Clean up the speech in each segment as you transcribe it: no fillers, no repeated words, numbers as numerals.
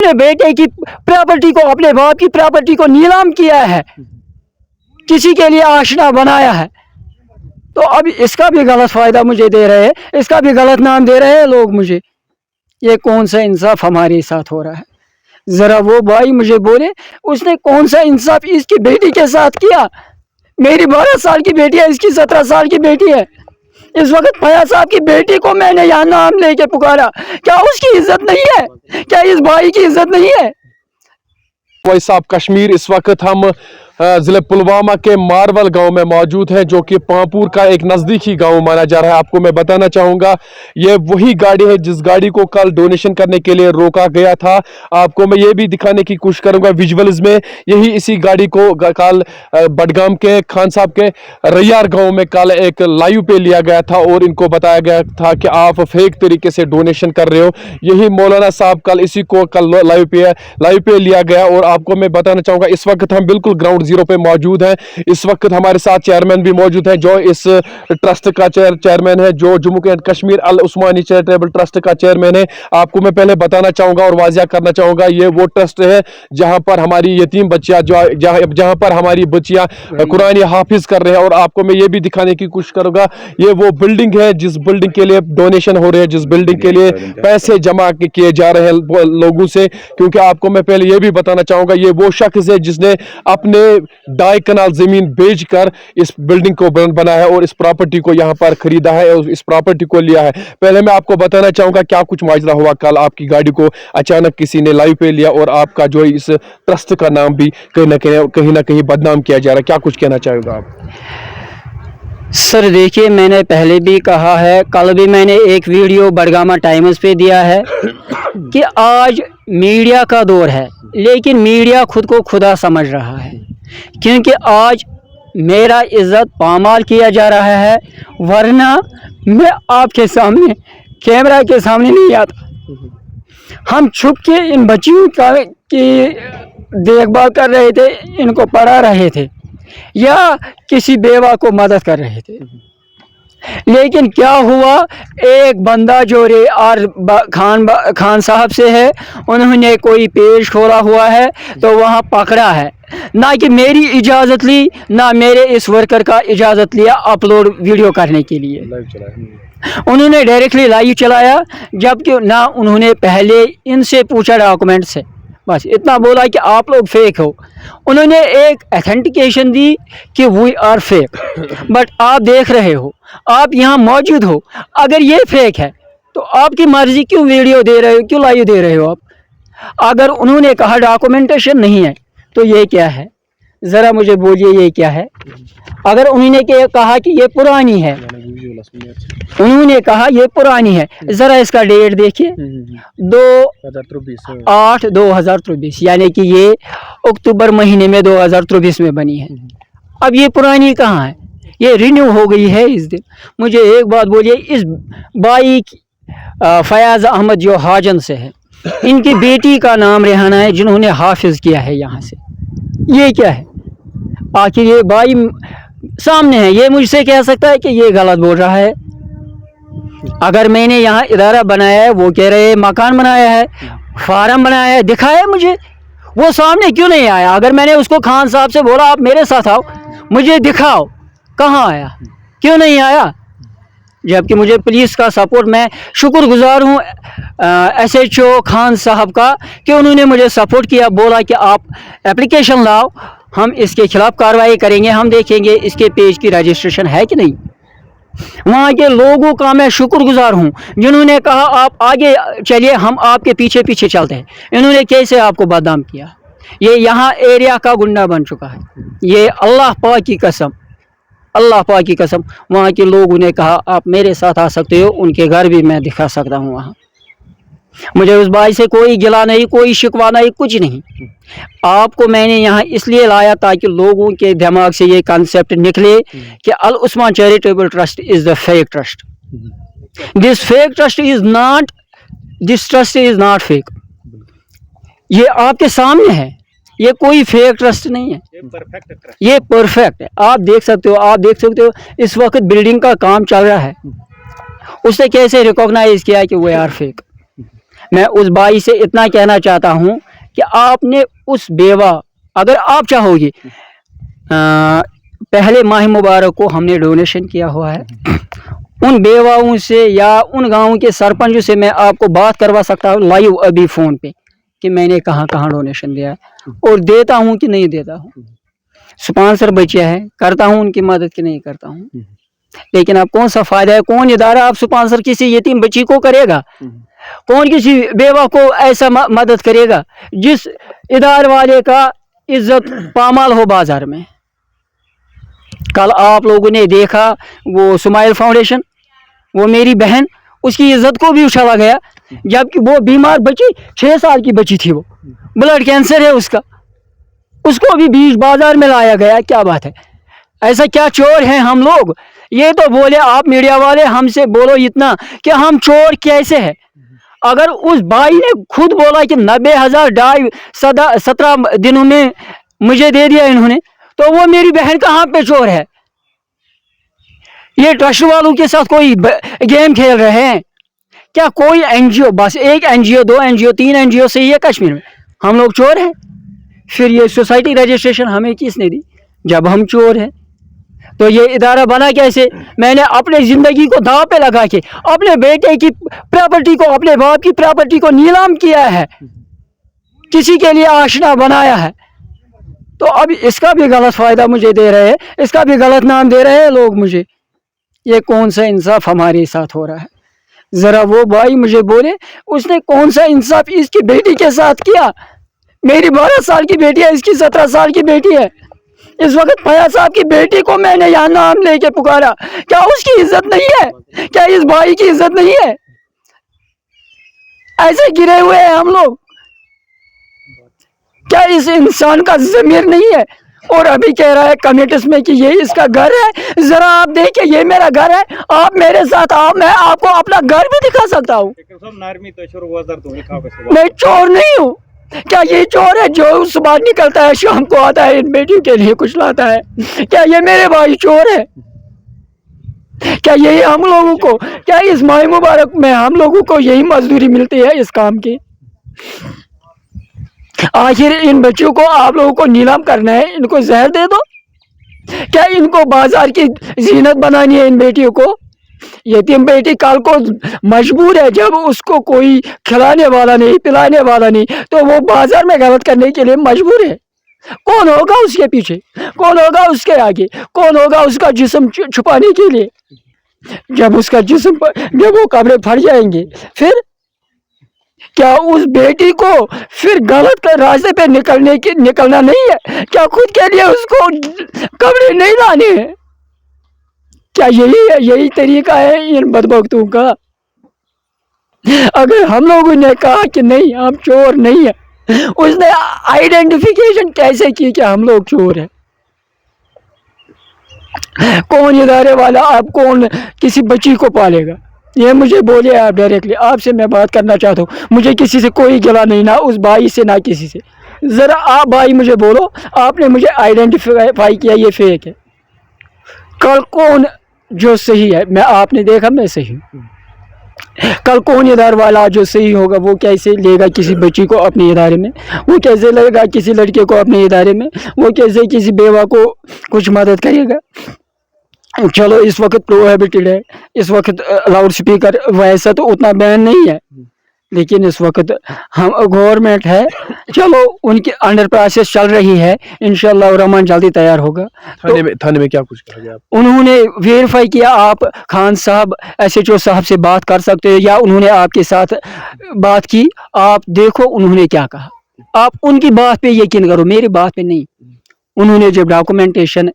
अपने बेटे की प्रॉपर्टी को, अपने बाप की प्रॉपर्टी को नीलाम किया है, किसी के लिए आशना बनाया है। तो अब इसका भी गलत फायदा मुझे दे रहे हैं, इसका भी गलत नाम दे रहे हैं लोग मुझे। ये कौन सा इंसाफ हमारे साथ हो रहा है? जरा वो भाई मुझे बोले, उसने कौन सा इंसाफ इसकी बेटी के साथ किया? मेरी 12 साल की बेटी है, इसकी 17 साल की बेटी है। इस वक्त फयाज साहब की बेटी को मैंने यहाँ नाम लेके पुकारा, क्या उसकी इज्जत नहीं है? क्या इस भाई की इज्जत नहीं है? वही साहब कश्मीर, इस वक्त हम ज़िले पुलवामा के मारवल गांव में मौजूद हैं, जो कि पांपुर का एक नज़दीकी गांव माना जा रहा है। आपको मैं बताना चाहूँगा, ये वही गाड़ी है जिस गाड़ी को कल डोनेशन करने के लिए रोका गया था। आपको मैं ये भी दिखाने की कोशिश करूँगा विजुअल्स में, यही इसी गाड़ी को कल बडगाम के खान साहब के रैयार गाँव में कल एक लाइव पे लिया गया था और इनको बताया गया था कि आप फेक तरीके से डोनेशन कर रहे हो। यही मौलाना साहब कल इसी को कल लाइव पे लिया गया। और आपको मैं बताना चाहूँगा, इस वक्त हम बिल्कुल ग्राउंड जीरो पे मौजूद हैं। इस वक्त हमारे साथ चेयरमैन भी मौजूद है, जो इस ट्रस्ट का चेयरमैन है, जो Jammu and Kashmir Al Usmani charitable trust का चेयरमैन है। आपको मैं पहले बताना चाहूँगा और वाज़िया करना चाहूँगा, ये वो ट्रस्ट है जहाँ पर हमारी यतीम बच्चियाँ जहाँ पर हमारी बच्चियाँ कुरान हाफिज कर रहे हैं। और आपको मैं ये भी दिखाने की कोशिश करूँगा, ये वो बिल्डिंग है जिस बिल्डिंग के लिए डोनेशन हो रहे हैं, जिस बिल्डिंग के लिए पैसे जमा किए जा रहे हैं लोगों से। क्योंकि आपको मैं पहले ये भी बताना चाहूँगा, ये वो शख्स है जिसने अपने 2.5 कनाल जमीन बेचकर इस बिल्डिंग को बनाया है और इस प्रॉपर्टी को यहाँ पर खरीदा है और इस प्रॉपर्टी को लिया है। पहले मैं आपको बताना चाहूँगा क्या कुछ माजरा हुआ। कल आपकी गाड़ी को अचानक किसी ने लाइव पे लिया और आपका जो इस ट्रस्ट का नाम भी कहीं ना कहीं बदनाम किया जा रहा है। क्या कुछ कहना चाहेगा आप? सर देखिए, मैंने पहले भी कहा है, कल भी मैंने एक वीडियो बडगामा टाइम्स पे दिया है कि आज मीडिया का दौर है, लेकिन मीडिया खुद को खुदा समझ रहा है। क्योंकि आज मेरा इज्जत पामाल किया जा रहा है, वरना मैं आपके सामने कैमरा के सामने नहीं आता। हम छुप के इन बच्चियों की देखभाल कर रहे थे, इनको पढ़ा रहे थे या किसी बेवा को मदद कर रहे थे। लेकिन क्या हुआ, एक बंदा जो खान साहब से है, उन्होंने कोई पेज खोला हुआ है तो वहाँ पकड़ा है। ना कि मेरी इजाज़त ली, ना मेरे इस वर्कर का इजाज़त लिया अपलोड वीडियो करने के लिए। उन्होंने डायरेक्टली लाइव चलाया, जबकि ना उन्होंने पहले इनसे पूछा डॉक्यूमेंट से, बस इतना बोला कि आप लोग फेक हो। उन्होंने एक अथेंटिकेशन दी कि वी आर फेक, बट आप देख रहे हो, आप यहाँ मौजूद हो। अगर ये फेक है तो आपकी मर्जी, क्यों वीडियो दे रहे हो, क्यों लाइव दे रहे हो आप? अगर उन्होंने कहा डॉक्यूमेंटेशन नहीं है तो ये क्या है? ज़रा मुझे बोलिए ये क्या है? अगर उन्होंने कहा कि ये पुरानी है, उन्होंने कहा ये पुरानी है, ज़रा इसका डेट देखिए, 2/8/2023, यानी कि ये अक्टूबर महीने में 2023 में बनी है। अब ये पुरानी कहाँ है? ये रिन्यू हो गई है इस दिन। मुझे एक बात बोलिए, इस भाई फयाज अहमद जो हाजन से है, इनकी बेटी का नाम रेहाना है, जिन्होंने हाफिज किया है यहाँ से। ये क्या है? आखिर ये भाई सामने है, ये मुझसे कह सकता है कि ये गलत बोल रहा है? अगर मैंने यहाँ इदारा बनाया है, वो कह रहे हैं मकान बनाया है, फार्म बनाया है, दिखाया मुझे, वो सामने क्यों नहीं आया? अगर मैंने उसको खान साहब से बोला आप मेरे साथ आओ, मुझे दिखाओ, कहाँ आया? क्यों नहीं आया? जबकि मुझे पुलिस का सपोर्ट, मैं शुक्रगुजार हूँ SHO खान साहब का कि उन्होंने मुझे सपोर्ट किया, बोला कि आप एप्लीकेशन लाओ, हम इसके खिलाफ कार्रवाई करेंगे, हम देखेंगे इसके पेज की रजिस्ट्रेशन है कि नहीं। वहाँ के लोगों का मैं शुक्रगुजार हूँ जिन्होंने कहा आप आगे चलिए, हम आपके पीछे पीछे चलते हैं। इन्होंने कैसे आपको बदनाम किया? ये यहाँ एरिया का गुंडा बन चुका है। ये अल्लाह पाक की कसम, अल्लाह पाक की कसम, वहाँ के लोगों ने कहा आप मेरे साथ आ सकते हो, उनके घर भी मैं दिखा सकता हूँ वहाँ। मुझे उस भाई से कोई गिला नहीं, कोई शिकवा नहीं, कुछ नहीं। आपको मैंने यहाँ इसलिए लाया ताकि लोगों के दिमाग से ये कॉन्सेप्ट निकले कि Al Usman charitable trust is the fake trust. This fake trust is not, this trust is not fake. ये आपके सामने है, ये कोई फेक ट्रस्ट नहीं है, ये परफेक्ट है। आप देख सकते हो, आप देख सकते हो इस वक्त बिल्डिंग का काम चल रहा है, उसने कैसे रिकॉग्नाइज किया कि वो आर फेक। मैं उस भाई से इतना कहना चाहता हूँ कि आपने उस बेवा, अगर आप चाहोगे, पहले माह मुबारक को हमने डोनेशन किया हुआ है, उन बेवाओं से या उन गाँव के सरपंचों से मैं आपको बात करवा सकता हूँ लाइव अभी फ़ोन पे कि मैंने कहाँ कहाँ डोनेशन दिया है और देता हूँ कि नहीं देता हूँ। स्पॉन्सर बचे हैं, करता हूँ उनकी मदद कि नहीं करता हूँ, लेकिन अब कौन सा फ़ायदा है? कौन इदारा आप स्पॉन्सर किसी यतीम बच्ची को करेगा? कौन किसी बेवा को ऐसा मदद करेगा जिस इदार वाले का इज्जत पामाल हो बाजार में? कल आप लोगों ने देखा वो स्माइल फाउंडेशन, वो मेरी बहन, उसकी इज्जत को भी उछाला गया, जबकि वो बीमार बच्ची 6 साल की बच्ची थी, वो ब्लड कैंसर है उसका, उसको भी बीच बाजार में लाया गया। क्या बात है? ऐसा क्या चोर हैं हम लोग? ये तो बोले आप मीडिया वाले हमसे बोलो इतना कि हम चोर कैसे हैं। अगर उस भाई ने खुद बोला कि 90,000 17 दिनों में मुझे दे दिया इन्होंने, तो वो मेरी बहन कहाँ पे चोर है? ये ट्रस्ट वालों के साथ कोई गेम खेल रहे हैं क्या? कोई एनजीओ, बस एक एनजीओ, 2 एनजीओ, 3 एनजीओ से ही है कश्मीर में, हम लोग चोर हैं? फिर ये सोसाइटी रजिस्ट्रेशन हमें किसने दी जब हम चोर हैं? तो ये इदारा बना कैसे? मैंने अपने ज़िंदगी को दांव पे लगा के अपने बेटे की प्रॉपर्टी को, अपने बाप की प्रॉपर्टी को नीलाम किया है, किसी के लिए आशना बनाया है, तो अब इसका भी गलत फ़ायदा मुझे दे रहे हैं, इसका भी गलत नाम दे रहे हैं लोग मुझे। ये कौन सा इंसाफ हमारे साथ हो रहा है? ज़रा वो भाई मुझे बोले उसने कौन सा इंसाफ इसकी बेटी के साथ किया? मेरी 12 साल की बेटी है, इसकी 17 साल की बेटी है। इस वक्त फयाज साहब की बेटी को मैंने यहाँ नाम लेके पुकारा, क्या उसकी इज्जत नहीं है? क्या इस भाई की इज्जत नहीं है? ऐसे गिरे हुए हैं हम लोग। क्या इस इंसान का ज़मीर नहीं है? और अभी कह रहा है कमेटीज में कि ये इसका घर है। जरा आप देखिए, ये मेरा घर है, आप मेरे साथ आओ, मैं आपको अपना घर भी दिखा सकता हूँ। मैं चोर नहीं हूँ। क्या ये चोर है जो सुबह निकलता है शाम को आता है इन बेटियों के लिए कुछ लाता है? क्या ये मेरे भाई चोर है? क्या यही हम लोगों को, क्या इस माह मुबारक में हम लोगों को यही मजदूरी मिलती है इस काम की? आखिर इन बच्चों को आप लोगों को नीलाम करना है, इनको जहर दे दो। क्या इनको बाजार की जीनत बनानी है इन बेटियों को? यतीम बेटी कल को मजबूर है, जब उसको कोई खिलाने वाला नहीं, पिलाने वाला नहीं, तो वो बाजार में गलत करने के लिए मजबूर है। कौन होगा उसके पीछे? कौन होगा उसके आगे? कौन होगा उसका जिस्म छुपाने के लिए? जब उसका जिस्म, जब वो कपड़े फट जाएंगे, फिर क्या उस बेटी को फिर गलत रास्ते पे निकलना नहीं है? क्या खुद के लिए उसको कपड़े नहीं लाने हैं? क्या यही तरीका है इन बदबख्तों का? अगर हम लोगों ने कहा कि नहीं हम चोर नहीं है, उसने आइडेंटिफिकेशन कैसे की कि हम लोग चोर हैं? कौन इदारे वाला अब कौन किसी बच्ची को पालेगा? ये मुझे बोलिए आप डायरेक्टली, आपसे मैं बात करना चाहता हूँ। मुझे किसी से कोई गिला नहीं, ना उस भाई से ना किसी से। ज़रा आप भाई मुझे बोलो, आपने मुझे आइडेंटिफाई किया ये फेक है, कल कौन जो सही है? मैं आपने देखा मैं सही हूँ, कल कौन इदार वाला जो सही होगा वो कैसे लेगा किसी बच्ची को अपने इदारे में? वो कैसे लेगा किसी लड़के को अपने इदारे में? वो कैसे किसी बेवा को कुछ मदद करेगा? चलो इस वक्त प्रोहिबिटेड है, इस वक्त लाउड स्पीकर वैसा तो उतना बैन नहीं है, लेकिन इस वक्त हम गवर्नमेंट है, चलो उनकी अंडर प्रोसेस चल रही है, इंशाल्लाह रहमान जल्दी तैयार होगा। थाने में क्या कुछ कहा गया? उन्होंने वेरीफाई किया, आप खान साहब SHO साहब से बात कर सकते हो, या उन्होंने आपके साथ बात की, आप देखो उन्होंने क्या कहा, आप उनकी बात पे यकीन करो, मेरी बात पे नहीं। उन्होंने जब डॉक्यूमेंटेशन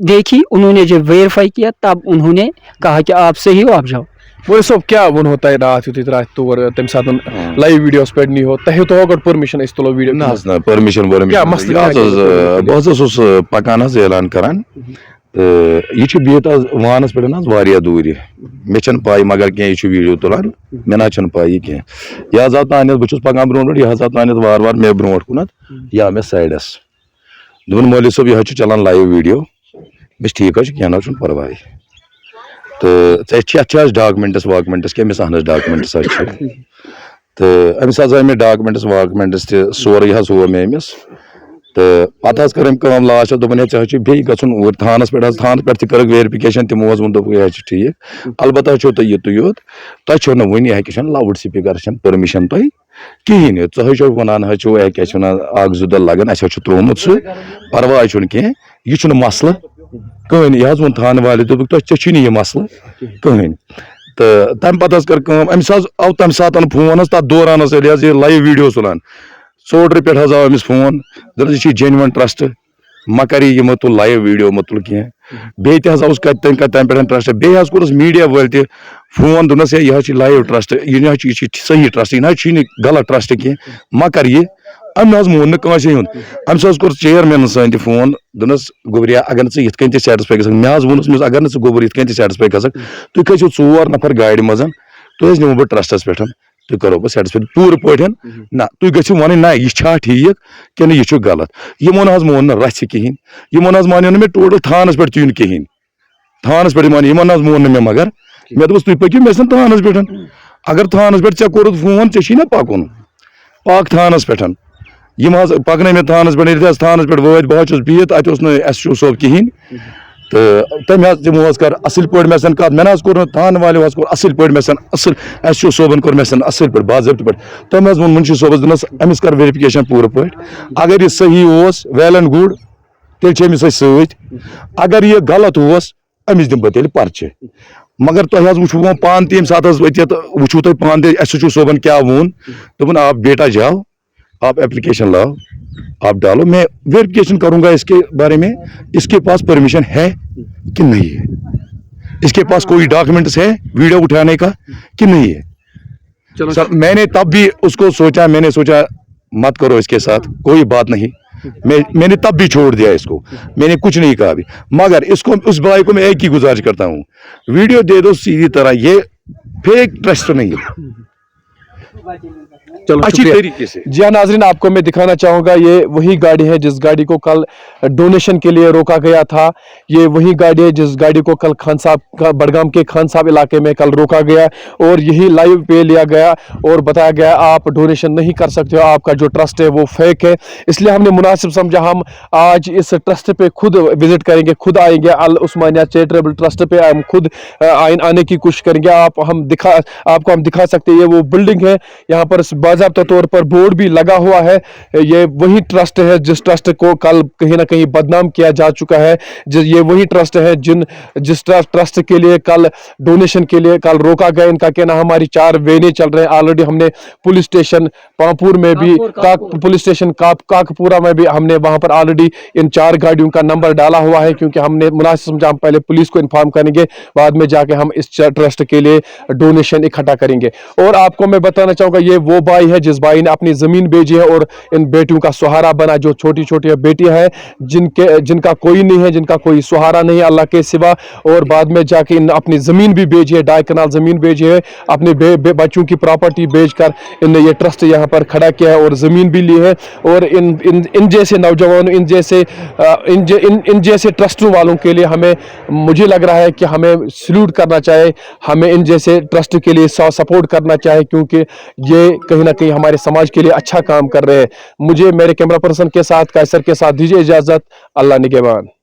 देखी, उन्होंने जब वेरीफाई किया, तब उन्होंने कहा कि आप सही हो, आप जाओ। वो सब क्या वन होता है रात युत रात तौर तम साथ लाइव वीडियोस पे नहीं हो तह तो गड परमिशन इस तलो वीडियो ना परमिशन क्या मसला बस पकान ऐलान करान तो बिहत वानस पे वारिया दूर मे पाई मगर क्या वीडियो तुलान मे ना पाई क्या यह आव तान बहुत पकान ब्रो यह आव तान वार वार मे ब्रो कुन या मे साइडस दोन मौलवी साहब यह चलान लाइव वीडियो बस ठीक क्या ना परवाह तो डॉक्यूमेंट्स वाकमेंट्स क्या मिस अहन डॉक्यूमेंट्स تو أمس حظ آئی مےٚ ڈاکومنٹس واکمنٹس تہِ سورُے حظ ہوو مےٚ أمِس تہٕ پتہٕ حظ کٔر أمۍ کٲم لاسٹس دوٚپُن ہے ژےٚ حظ چھُے بیٚیہِ گژھُن اوٗرۍ تھانس پٮ۪ٹھ حظ تھانس پٮ۪ٹھ تہِ کٔرٕکھ ویرِفِکیشن تِمو حظ ووٚن دوٚپُکھ یہِ حظ چھُ ٹھیٖک البتہ چھُو تۄہہِ یُتُے یوت تۄہہِ چھو نہٕ وُنہِ اَکہِ چھَنہٕ لاوُڈ سپیٖکر چھَنہٕ پٔرمِشن تۄہہِ کِہیٖنۍ ژٕ حظ چھو ونان حظ چھُو کیٛاہ چھِ ونان اکھ زٕ دۄہ لگان اَسہِ حظ چھُ ترٛوومُت سُہ پرواے چھُنہٕ کینٛہہ یہِ چھُنہٕ مسلہٕ کٕہٕنۍ یہِ حظ ووٚن تھانہٕ والہِ دوٚپُکھ تۄہہِ ژےٚ چھُے نہٕ یہِ مسلہٕ کٕہٕنۍ تہٕ تَمہِ پتہٕ حظ کٔر کٲم أمِس حظ آو تَمہِ ساتہٕ فون حظ تتھ دوران حظ ییٚلہِ حظ یہِ لایِو ویٖڈیو تُلان سوڈرِ پٮ۪ٹھ حظ آو أمِس فون دوٚپُن یہِ چھُے جینوَن ٹرسٹ مہ کر یہِ مہ تُل لایِو ویٖڈیو مہ تُل کینٛہہ بیٚیہِ تہِ حظ آوُس تَمہِ پٮ۪ٹھ ٹرسٹ بیٚیہِ حظ کوٚرُس میٖڈیا وٲلۍ تہِ فون دوٚپنَس ہے یہِ حظ چھُ لایِو ٹرسٹ یہِ نہ حظ چھُ یہِ چھُ صحیح ٹرسٹ یہِ نہ حظ چھُے نہٕ غلط ٹرسٹ کینٛہہ مہ کر یہِ أمۍ نہ حظ مون نہٕ کٲنٛسے ہُنٛد أمِس حظ کوٚر چیرمینَن سۭتۍ تہِ فون دوٚپنَس گوٚبریا اگر نہٕ ژٕ یِتھ کٔنۍ تہِ سیٹٕسفاے گژھکھ مےٚ حظ ووٚنُس أمِس اگر نہٕ ژٕ گوٚبُر یِتھ کٔنۍ تہِ سیٹٕسفاے گژھکھ تُہۍ کھٔسِو 4 نفر گاڑِ منٛز تُہۍ حظ نِمو بہٕ ٹرسٹس پٮ۪ٹھ تُہۍ کرو بہٕ سیٹٕسفاے پوٗرٕ پٲٹھۍ نہ تُہۍ گٔژھِو وَنٕنۍ نہ یہِ چھا ٹھیٖک کِنہٕ یہِ چھُ غلط یِمو نہ حظ مون نہٕ رژھِ کِہیٖنۍ یِمن حظ مانیو نہٕ مےٚ ٹوٹل تھانس پٮ۪ٹھ تہِ یُن کِہیٖنۍ تھانس پٮ۪ٹھ مانیو یِمن حظ مون نہٕ مےٚ مگر مےٚ دوٚپُس تُہۍ پٔکِو مےٚ سۭتۍ تھانس پٮ۪ٹھ اگر تھانس پٮ۪ٹھ ژےٚ کوٚرُتھ فون ژےٚ چھی نہ پکُن پاک تھانس پٮ۪ٹھ یِم حظ پکنٲے مےٚ تھانس پٮ۪ٹھ ییٚلہِ حظ تھانس پٮ۪ٹھ وٲتۍ بہٕ حظ چھُس بِہِتھ اَتہِ اوس نہٕ ایس ایچ او صٲب کِہیٖنۍ تہٕ تٔمۍ حظ تِمو حظ کٔر اَصٕل پٲٹھۍ مےٚ سۭتۍ کَتھ مےٚ نہ حظ کوٚر نہٕ تھانہٕ والیو حظ کوٚر اَصٕل پٲٹھۍ مےٚ سۭتۍ اَصٕل ایس ایچ او صٲبن کوٚر مےٚ سۭتۍ اَصٕل پٲٹھۍ باضٲبطہٕ پٲٹھۍ تٔمۍ حظ ووٚن مُنشی صٲبس دوٚپنَس أمِس کر ویرِفِکیشن پوٗرٕ پٲٹھۍ اگر یہِ صحیح اوس ویل اینڈ گُڈ تیٚلہِ چھِ أمِس أسۍ سۭتۍ اگر یہِ غلط اوس أمِس دِمہٕ بہٕ تیٚلہِ پرچہِ مگر تۄہہِ حظ وٕچھوٕ وۄنۍ پانہٕ تہِ ییٚمہِ ساتہٕ حظ ؤتھِتھ وٕچھوٕ تۄہہِ پانہٕ تہِ ایس ایچ او صٲبن کیٛاہ ووٚن دوٚپُن آپ بیٹا جاؤ آپ ایپلیکیشن لاؤ آپ ڈالو میں ویریفिकेशन کروں گا اس کے بارے میں اس کے پاس پرمیشن ہے کہ نہیں ہے اس کے پاس کوئی ڈاکومنٹس ہے ویڈیو اٹھانے کا کہ نہیں ہے سر میں نے تب بھی اس کو سوچا میں نے سوچا مت کرو اس کے ساتھ کوئی بات نہیں میں نے تب بھی چھوڑ دیا اس کو میں نے کچھ نہیں کہا ابھی مگر اس بھائی کو میں ایک ہی گزارش کرتا ہوں ویڈیو دے دو سیدھی طرح یہ فیک ٹرسٹ نہیں ہے اچھی طریقے سے جی ہاں ناظرین آپ کو میں دکھانا چاہوں گا یہ وہی گاڑی ہے جس گاڑی کو کل ڈونیشن کے لیے روکا گیا تھا یہ وہی گاڑی ہے جس گاڑی کو کل خان صاحب بڑگام کے خان صاحب علاقے میں کل روکا گیا اور یہی لائیو پہ لیا گیا اور بتایا گیا آپ ڈونیشن نہیں کر سکتے ہو آپ کا جو ٹرسٹ ہے وہ فیک ہے اس لیے ہم نے مناسب سمجھا ہم آج اس ٹرسٹ پہ خود وزٹ کریں گے خود آئیں گے العثمانیہ چیریٹیبل ٹرسٹ پہ ہم خود آنے کی کوشش کریں گے آپ کو ہم دکھا سکتے ہیں یہ وہ بلڈنگ ہے یہاں پر باضابطہ طور پر بورڈ بھی لگا ہوا ہے یہ وہی ٹرسٹ ہے جس ٹرسٹ کو کل کہیں نہ کہیں بدنام کیا جا چکا ہے یہ وہی ٹرسٹ ہے جس ٹرسٹ کے لیے کل ڈونیشن کے لیے کل روکا گیا ان کا کہنا ہماری 4 وینیں چل رہے ہیں آلریڈی ہم نے پولیس اسٹیشن پامپور میں بھی پولیس اسٹیشن کاکپورہ میں بھی ہم نے وہاں پر آلریڈی ان 4 گاڑیوں کا نمبر ڈالا ہوا ہے کیونکہ ہم نے مناسب سمجھا ہم پہلے پولیس کو انفارم کریں گے بعد میں جا کے ہم اس ٹرسٹ کے لیے ڈونیشن اکٹھا کریں گے اور آپ کو میں بتانا چاہوں گا یہ وہ بھائی ہے جس بھائی نے اپنی زمین بیچی ہے اور ان بیٹیوں کا سہارا بنا جو چھوٹی چھوٹی بیٹیاں ہیں جن کا کوئی نہیں ہے جن کا کوئی سہارا نہیں ہے اللہ کے سوا اور بعد میں جا کے ان اپنی زمین بھی بیچی ہے 2.5 کنال زمین بیچی ہے اپنے بچوں کی پراپرٹی بیچ کر ان نے یہ ٹرسٹ یہاں پر کھڑا کیا ہے اور زمین بھی لی ہے اور ان جیسے نوجوانوں ان جیسے ٹرسٹوں والوں کے لیے مجھے لگ رہا ہے کہ ہمیں سلوٹ کرنا چاہے ہمیں ان جیسے ٹرسٹ کے لیے سپورٹ کرنا چاہے کیونکہ یہ کہیں نہ کہیں ہمارے سماج کے لیے اچھا کام کر رہے ہیں مجھے میرے کیمرہ پرسن کے ساتھ قیصر کے ساتھ دیجیے اجازت اللہ نگہبان